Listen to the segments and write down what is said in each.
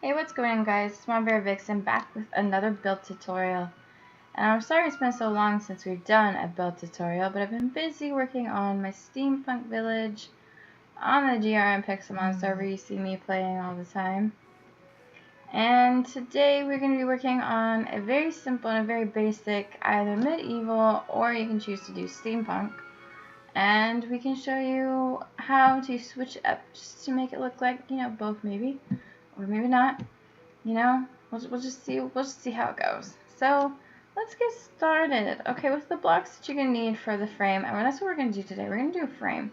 Hey, what's going on, guys? It's MamaBear Vixen back with another build tutorial. And I'm sorry it's been so long since we've done a build tutorial, but I've been busy working on my steampunk village on the GRM Pixelmon server you see me playing all the time. And today we're going to be working on a very simple and a very basic, either medieval or you can choose to do steampunk. And we can show you how to switch it up just to make it look like, you know, both maybe. Or maybe not, you know, we'll just see how it goes. So let's get started. Okay, with the blocks that you're gonna need for the frame, and that's what we're gonna do today. We're gonna do a frame,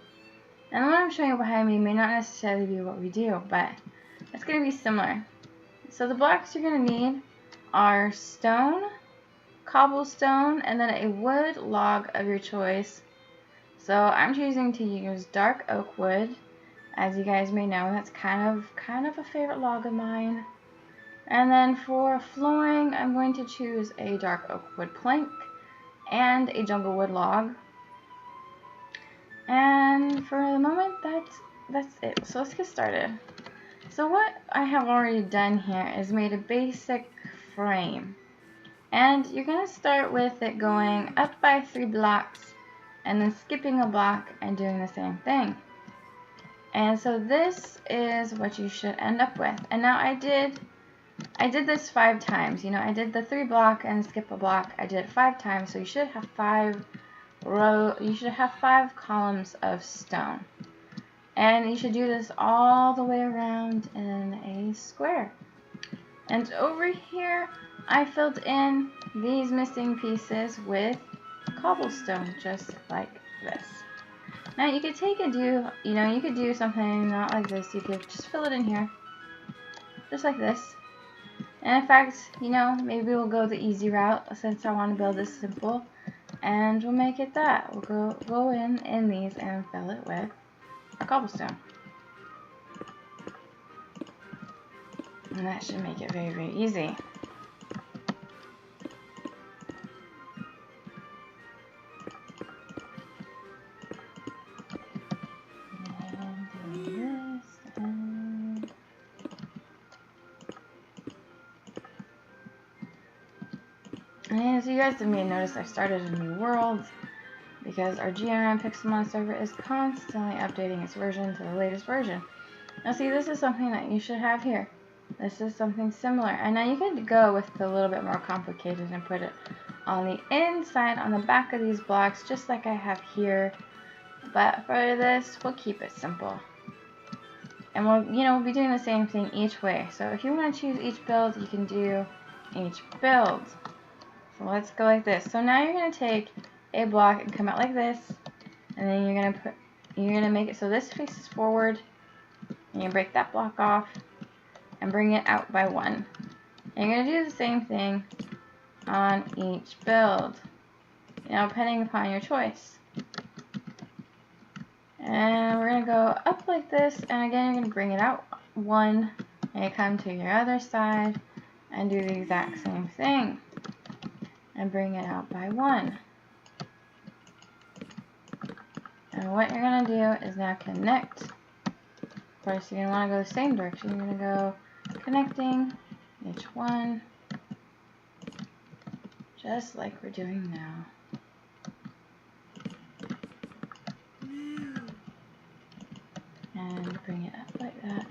and what I'm showing you behind me may not necessarily be what we do, but it's gonna be similar. So the blocks you're gonna need are stone, cobblestone, and then a wood log of your choice. So I'm choosing to use dark oak wood. As you guys may know, that's kind of a favorite log of mine. And then for flooring, I'm going to choose a dark oak wood plank and a jungle wood log. And for the moment, that's it. So let's get started. So what I have already done here is made a basic frame. And you're going to start with it going up by 3 blocks and then skipping a block and doing the same thing. And so this is what you should end up with. And now I did this 5 times. You know, I did the 3 block and skip a block. I did it 5 times, so you should have 5 columns of stone. And you should do this all the way around in a square. And over here, I filled in these missing pieces with cobblestone, just like this. Now you could you could do something not like this. You could just fill it in here, just like this. And in fact, you know, maybe we'll go the easy route since I want to build this simple, and we'll make it that. We'll go in these and fill it with a cobblestone, and that should make it very, very easy. And as you guys may have noticed, I started a new world because our GRM Pixelmon server is constantly updating its version to the latest version. Now see, this is something that you should have here. This is something similar. And now you could go with a little bit more complicated and put it on the inside, on the back of these blocks, just like I have here. But for this, we'll keep it simple. And we'll be doing the same thing each way. So if you want to choose each build, you can do each build. So let's go like this. So now you're going to take a block and come out like this, and then you're going to make it so this faces forward, and you break that block off and bring it out by 1. And you're going to do the same thing on each build, you know, depending upon your choice. And we're going to go up like this, and again you're going to bring it out 1, and you come to your other side and do the exact same thing. And bring it out by 1. And what you're going to do is now connect. Of course, you're going to want to go the same direction. You're going to go connecting each one, just like we're doing now. And bring it up like that.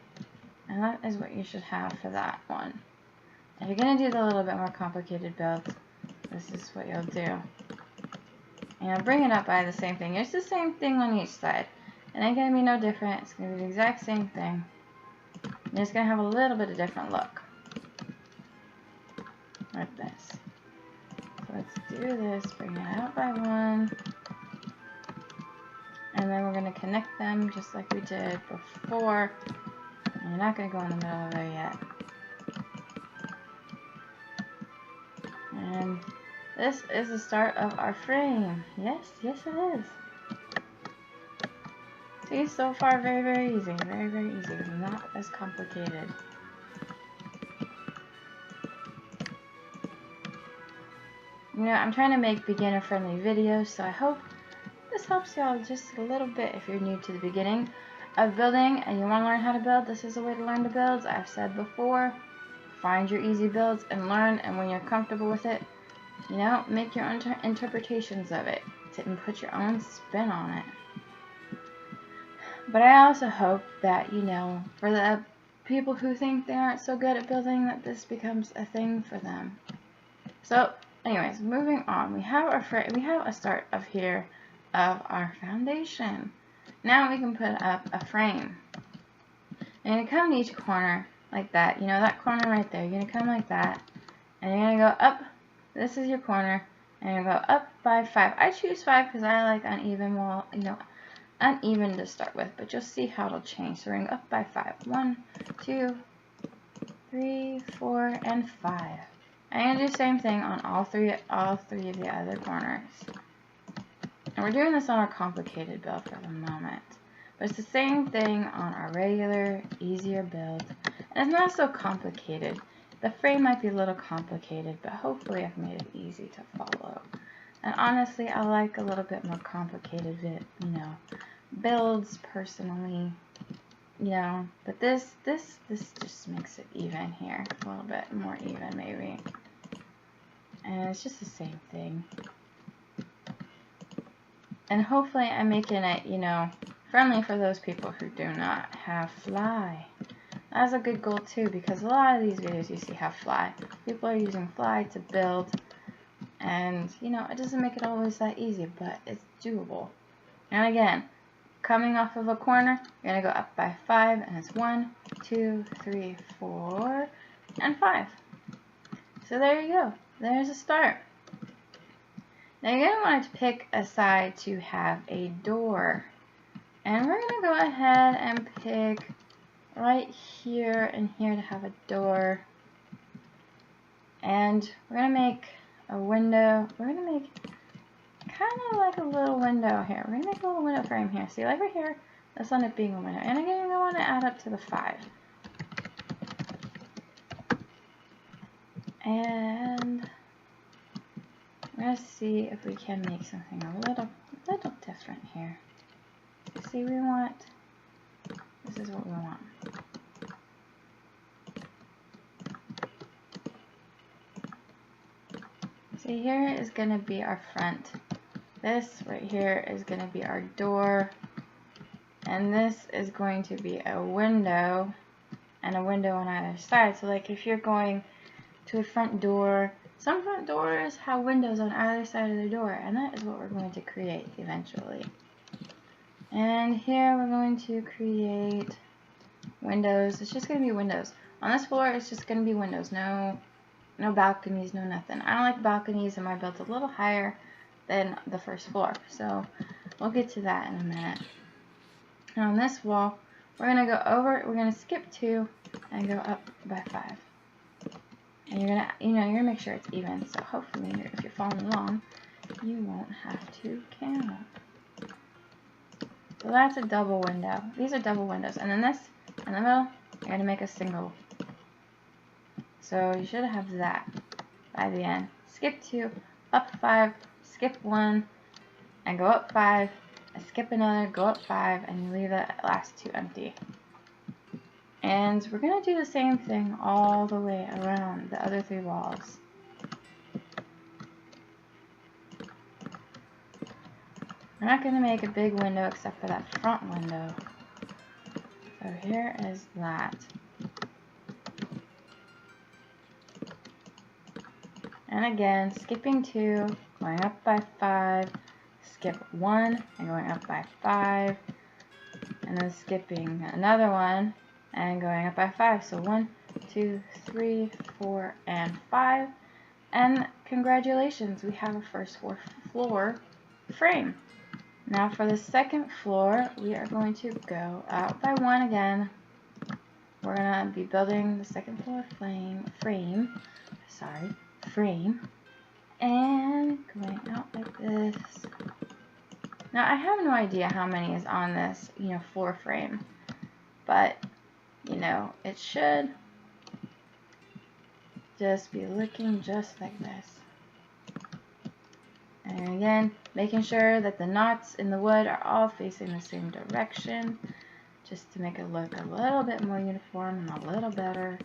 And that is what you should have for that one. If you're going to do the little bit more complicated build, this is what you'll do. And bring it up by the same thing. It's the same thing on each side. It ain't going to be no different. It's going to be the exact same thing. And it's going to have a little bit of different look. Like this. So let's do this. Bring it out by 1. And then we're going to connect them just like we did before. And you're not going to go in the middle of there yet. And this is the start of our frame. Yes, yes it is. See, so far very, very easy. Very, very easy. Not as complicated. You know, I'm trying to make beginner-friendly videos, so I hope this helps y'all just a little bit if you're new to the beginning of building and you want to learn how to build. This is a way to learn to build. I've said before, find your easy builds and learn, and when you're comfortable with it, you know, make your own interpretations of it and put your own spin on it. But I also hope that, you know, for the people who think they aren't so good at building, that this becomes a thing for them. So, anyways, moving on. We have a start of here of our foundation. Now we can put up a frame. You're going to come to each corner like that. You know, that corner right there. You're going to come like that. And you're going to go up. This is your corner. And you're going to go up by 5. I choose 5 because I like uneven wall, you know, uneven to start with. But you'll see how it'll change. So we're going to go up by 5. 1, 2, 3, 4, and 5. I'm going to do the same thing on all three of the other corners. And we're doing this on our complicated build for the moment. But it's the same thing on our regular, easier build. And it's not so complicated. The frame might be a little complicated, but hopefully I've made it easy to follow. And honestly, I like a little bit more complicated, you know, builds personally. You know, but this just makes it even here. A little bit more even, maybe. And it's just the same thing. And hopefully I'm making it, you know, friendly for those people who do not have fly. That's a good goal too, because a lot of these videos you see have fly. People are using fly to build, and you know, it doesn't make it always that easy, but it's doable. And again, coming off of a corner, you're going to go up by 5, and it's 1, 2, 3, 4, and 5. So there you go. There's a start. Now you're going to want to pick a side to have a door. And we're going to go ahead and pick right here and here to have a door. And we're going to make a window. We're going to make kind of like a little window here. We're going to make a little window frame here. See, like right here, that's on it being a window. And again, I want to add up to the 5. And we're going to see if we can make something a little different here. See, we want, this is what we want. See, here is going to be our front. This right here is going to be our door. And this is going to be a window and a window on either side. So like if you're going to a front door, some front doors have windows on either side of the door, and that is what we're going to create eventually. And here we're going to create windows. It's just going to be windows. On this floor, it's just going to be windows. No balconies, no nothing. I don't like balconies, and my build's a little higher than the first floor. So we'll get to that in a minute. And on this wall, we're going to go over, we're going to skip 2 and go up by 5. And you're going to, you know, you're going to make sure it's even. So hopefully, if you're following along, you won't have to count. So that's a double window. These are double windows. And then this, in the middle, you're going to make a single. So you should have that by the end. Skip 2, up 5, skip 1, and go up 5, and skip another, go up 5, and you leave the last 2 empty. And we're going to do the same thing all the way around the other 3 walls. We're not going to make a big window except for that front window. So here is that. And again, skipping 2, going up by 5, skip 1, and going up by 5, and then skipping another one, and going up by 5. So 1, 2, 3, 4, and 5. And congratulations, we have a first floor frame. Now for the second floor, we are going to go out by 1 again. We're going to be building the second floor frame, and going out like this. Now I have no idea how many is on this, you know, floor frame, but you know, it should just be looking just like this. And again, making sure that the knots in the wood are all facing the same direction, just to make it look a little bit more uniform and a little better.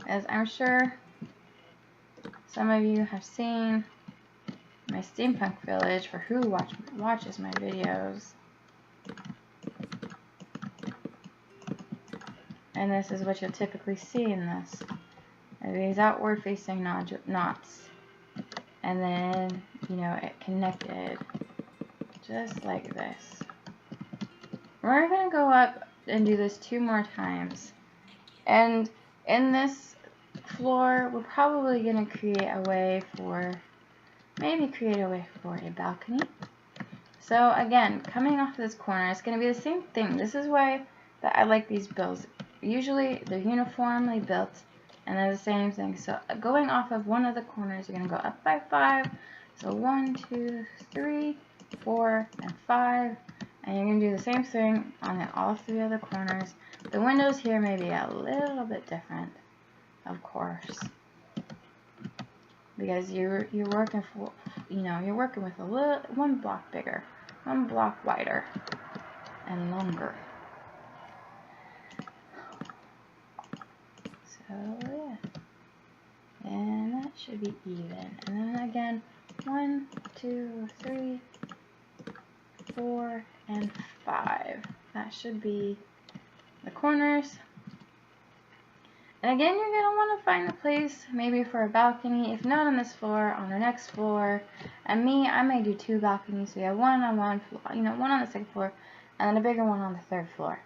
as I'm sure some of you have seen my steampunk village for who watches my videos. And this is what you'll typically see in this. These outward facing knots. And then, you know, it connected just like this. We're going to go up and do this 2 more times. And in this floor, we're probably going to create a way for a balcony. So again, coming off this corner, it's going to be the same thing. This is why that I like these builds. Usually they're uniformly built and they're the same thing. So going off of one of the corners, you're going to go up by 5. So 1, 2, 3, 4, and 5. And you're going to do the same thing on all 3 other corners. The windows here may be a little bit different, of course, because you're working for, you know, you're working with a little 1 block bigger, 1 block wider, and longer. So yeah, and that should be even. And then again, 1, 2, 3, 4, and 5. That should be the corners. And again, you're going to want to find a place maybe for a balcony, if not on this floor, on the next floor. And me, I may do 2 balconies. So you have one on one floor, you know, one on the 2nd floor, and then a bigger one on the 3rd floor.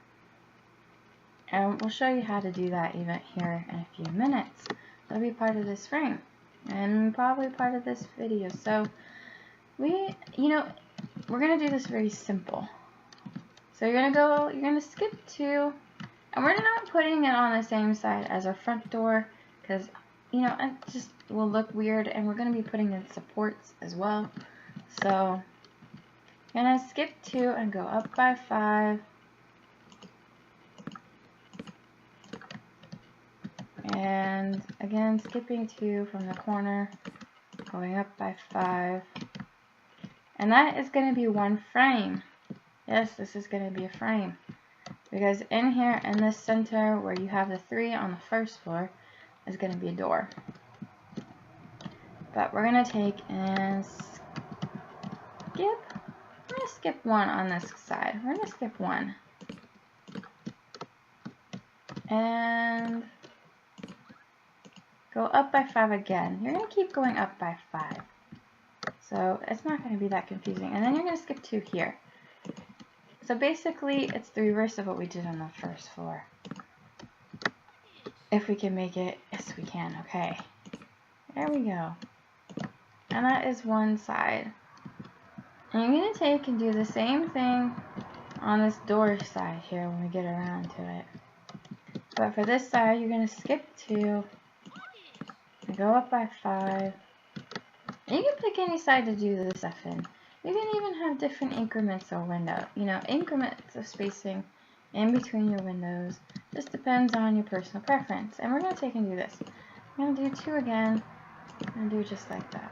And we'll show you how to do that even here in a few minutes. That'll be part of this frame and probably part of this video. So we're going to do this very simple. So you're going to skip 2. And we're not putting it on the same side as our front door because, you know, it just will look weird. And we're going to be putting in supports as well. So I'm going to skip 2 and go up by 5. And again, skipping 2 from the corner, going up by 5. And that is going to be 1 frame. Yes, this is going to be a frame. Because in here, in this center, where you have the 3 on the 1st floor, is going to be a door. But we're going to take and skip 1 on this side. We're going to skip 1. And go up by 5 again. You're going to keep going up by 5. So it's not going to be that confusing. And then you're going to skip 2 here. So basically, it's the reverse of what we did on the 1st floor. If we can make it, yes we can, okay. There we go. And that is one side. And you're going to take and do the same thing on this door side here when we get around to it. But for this side, you're going to skip 2, and go up by 5. And you can pick any side to do this stuff in. You can even have different increments of window, you know, increments of spacing in between your windows. Just depends on your personal preference. And we're going to take and do this. I'm going to do 2 again, and do just like that.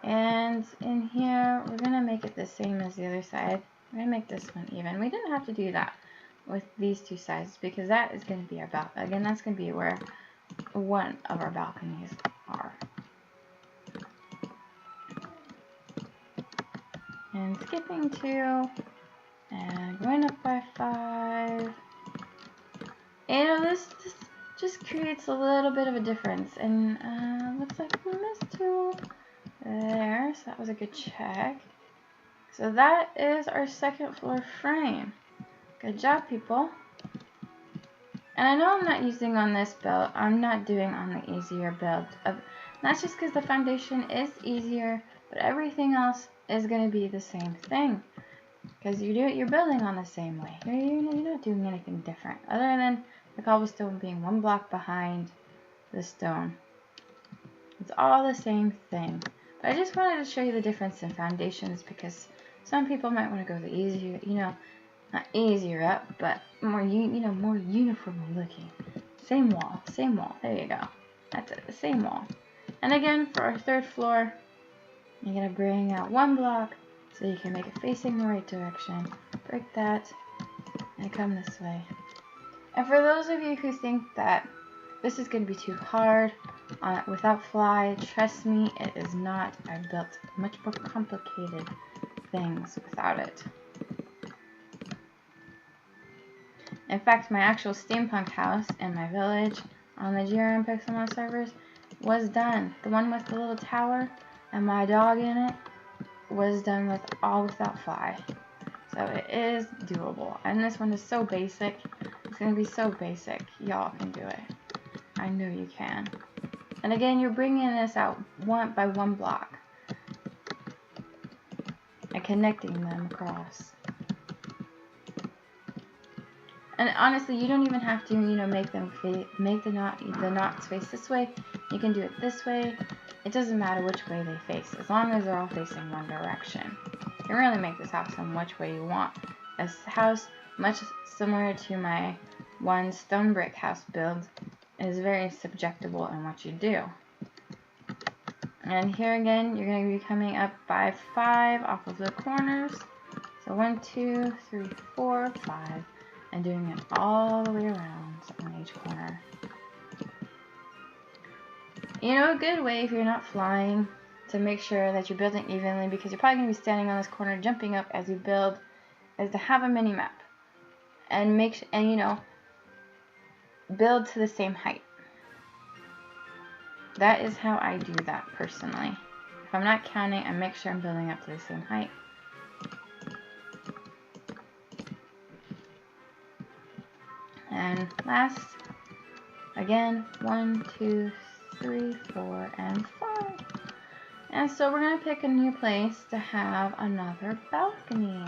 And in here, we're going to make it the same as the other side. We're going to make this one even. We didn't have to do that with these 2 sides because that is going to be our balcony. Again, that's going to be where one of our balconies are. And skipping 2, and going up by 5. You know, this just creates a little bit of a difference. And looks like we missed 2 there, so that was a good check. So that is our 2nd floor frame. Good job, people. And I know I'm not using on this build, I'm not doing on the easier build. That's just because the foundation is easier, but everything else is going to be the same thing. Because you're building on the same way. You're not doing anything different. Other than the cobblestone being 1 block behind the stone. It's all the same thing. But I just wanted to show you the difference in foundations because some people might want to go the easier, you know, not easier up, but more, more uniform looking. Same wall. There you go. That's it, the same wall. And again, for our 3rd floor, you're going to bring out 1 block so you can make it facing the right direction. Break that and come this way. And for those of you who think that This is going to be too hard without fly. Trust me, it is not. I've built much more complicated things without it. In fact, my actual steampunk house in my village on the GRM Pixelmon servers was done. The one with the little tower and my dog in it was done without fly. So it is doable. And this one is so basic. It's going to be so basic. Y'all can do it. I know you can. And again, you're bringing this out one by one block and connecting them across. And honestly, you don't even have to, make the knots face this way. You can do it this way. It doesn't matter which way they face, as long as they're all facing one direction. You can really make this house in which way you want. This house, much similar to my one stone brick house build, is very subjectable in what you do. And here again, you're going to be coming up by 5 off of the corners. So 1, 2, 3, 4, 5. And doing it all the way around on each corner. A good way if you're not flying to make sure that you're building evenly, because you're probably going to be standing on this corner jumping up as you build, is to have a mini map and build to the same height. That is how I do that personally. If I'm not counting, I make sure I'm building up to the same height. And last, again, 1, 2, 3, 4, and 5. And so we're going to pick a new place to have another balcony.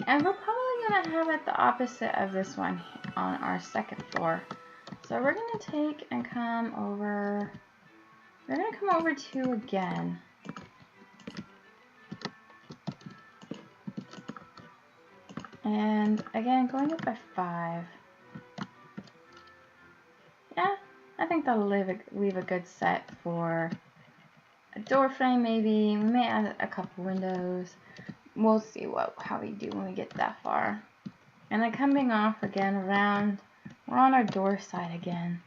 And we're probably going to have it the opposite of this one on our second floor. So we're going to take and come over, we're going to come over 2 again. And again, going up by 5. Yeah, I think that'll leave a good set for a door frame maybe. We may add a couple windows. We'll see how we do when we get that far. And then coming off again around, we're on our door side again.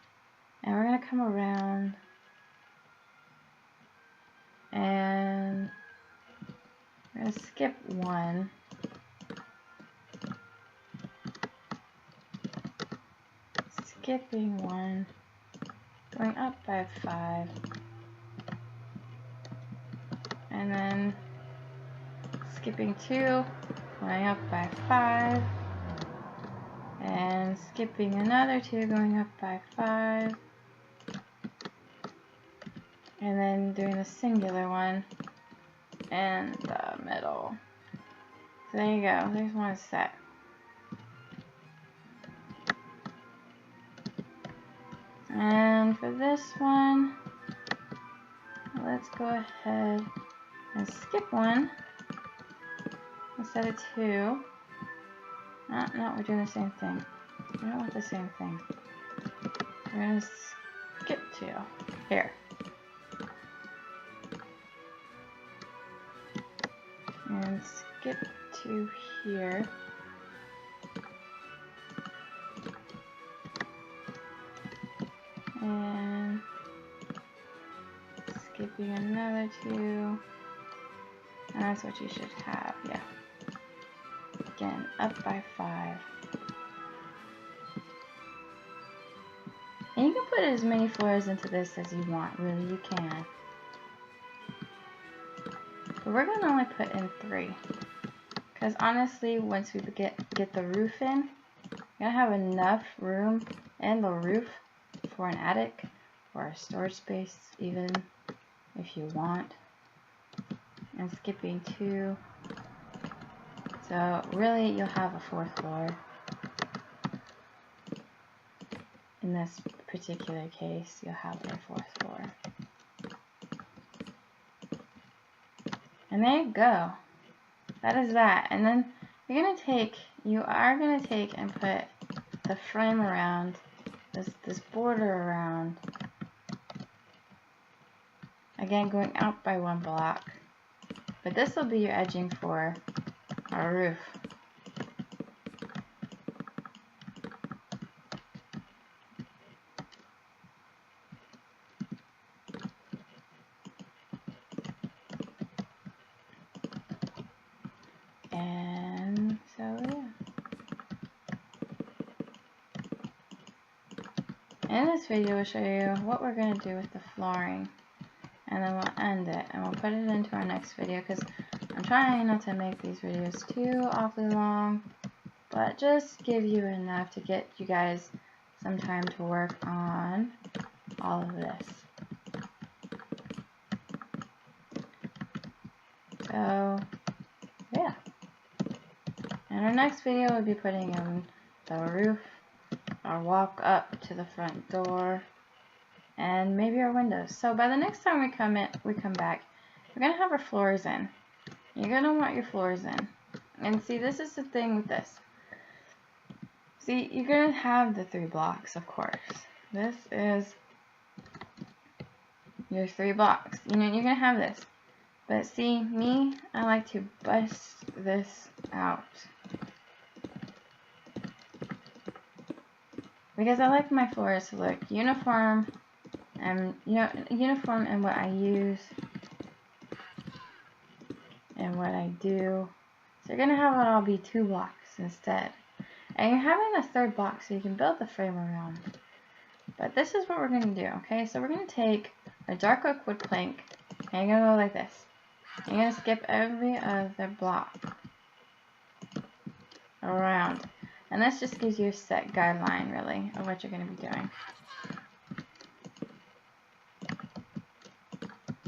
And we're going to come around and we're going to skip 1. Skipping 1, going up by 5, and then skipping 2, going up by 5, and skipping another 2, going up by 5, and then doing the singular one in the middle. So there you go, there's one set. And for this one, let's go ahead and skip 1 instead of 2. No, we're doing the same thing. We don't want the same thing. We're going to skip 2. Here. And skip 2 here. And skipping another 2. And that's what you should have, yeah. Again, up by 5. And you can put as many floors into this as you want, really, you can. But we're going to only put in 3. Because honestly, once we get the roof in, we're going to have enough room in the roof for an attic or a storage space, even if you want. And skipping 2. So really, you'll have a 4th floor in this particular case. You'll have a 4th floor. And there you go. That is that. And then you are gonna take and put the frame around this border around. Again, going out by 1 block. But this will be your edging for our roof. In this video, we'll show you what we're going to do with the flooring. And then we'll end it. And we'll put it into our next video because I'm trying not to make these videos too awfully long. But just give you enough to get you guys some time to work on all of this. So, yeah. In our next video, we'll be putting in the roof, our walk up to the front door, and maybe our windows. So by the next time we come back, we're gonna have our floors in. You're gonna want your floors in. And see, this is the thing with this. See, you're gonna have the 3 blocks, of course. This is your 3 blocks. You know, you're gonna have this. But see, me, I like to bust this out. Because I like my floors to look uniform, and uniform in what I use and what I do. So you're gonna have it all be 2 blocks instead, and you're having a 3rd block so you can build the frame around. But this is what we're gonna do. Okay, so we're gonna take a dark oak wood plank, and you're gonna go like this. You're gonna skip every other block around. And this just gives you a set guideline, really, of what you're going to be doing.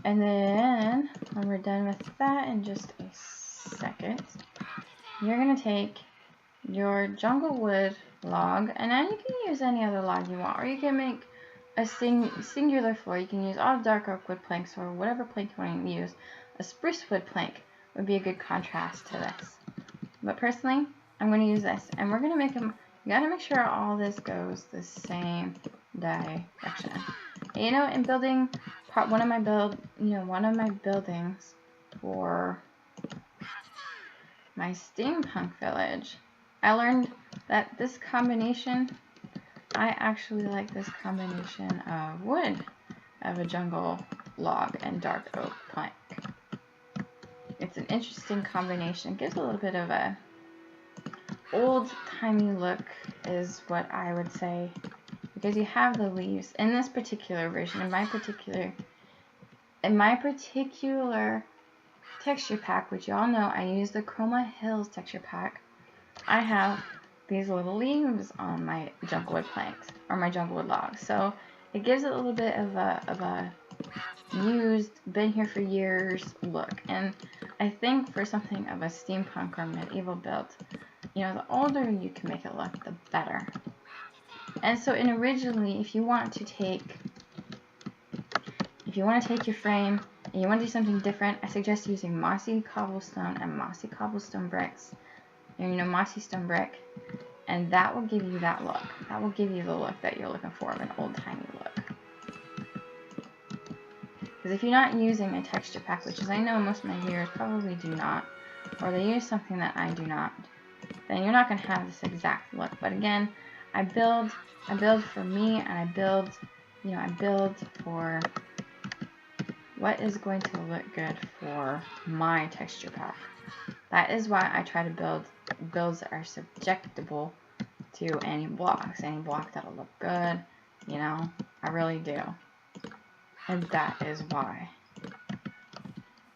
And then, when we're done with that in just a second, you're going to take your jungle wood log, and then you can use any other log you want, or you can make a singular floor. You can use all dark oak wood planks, or whatever plank you want to use. A spruce wood plank would be a good contrast to this. But personally, I'm going to use this, and we're going to make them. You got to make sure all this goes the same direction. And, you know, in building one of my buildings for my steampunk village, I learned that this combination, I actually like this combination of wood, of a jungle log and dark oak plank. It's an interesting combination. It gives a little bit of a old-timey look, is what I would say, because you have the leaves in this particular version. In my particular texture pack, which you all know, I use the Chroma Hills texture pack. I have these little leaves on my jungle wood planks, or my jungle wood logs, so it gives it a little bit of a used, been here for years look. And I think for something of a steampunk or medieval build, you know, the older you can make it look, the better. And so, originally, if you want to take your frame and you want to do something different, I suggest using mossy cobblestone and mossy cobblestone bricks. And, you know, mossy stone brick, and that will give you that look. That will give you the look that you're looking for, of an old-timey look. Because if you're not using a texture pack, which is I know most of my viewers probably do not, or they use something that I do not, then you're not going to have this exact look. But again, I build for me, and I build for what is going to look good for my texture pack. That is why I try to build builds that are subjectable to any blocks, any block that'll look good, you know, I really do. And that is why.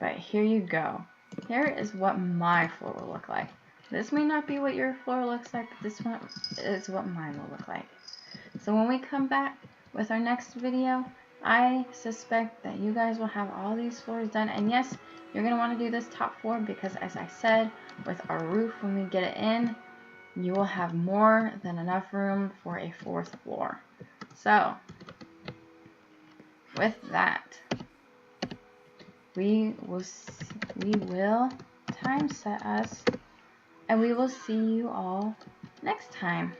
But here you go. Here is what my floor will look like. This may not be what your floor looks like, but this one is what mine will look like. So when we come back with our next video, I suspect that you guys will have all these floors done. And yes, you're going to want to do this top 4 because, as I said, with our roof, when we get it in, you will have more than enough room for a 4th floor. So, with that, we will time set us, and we will see you all next time.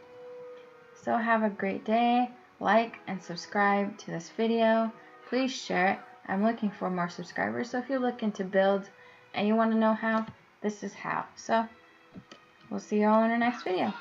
So have a great day. Like and subscribe to this video. Please share it. I'm looking for more subscribers, so if you're looking to build and you want to know how, this is how. So we'll see you all in our next video.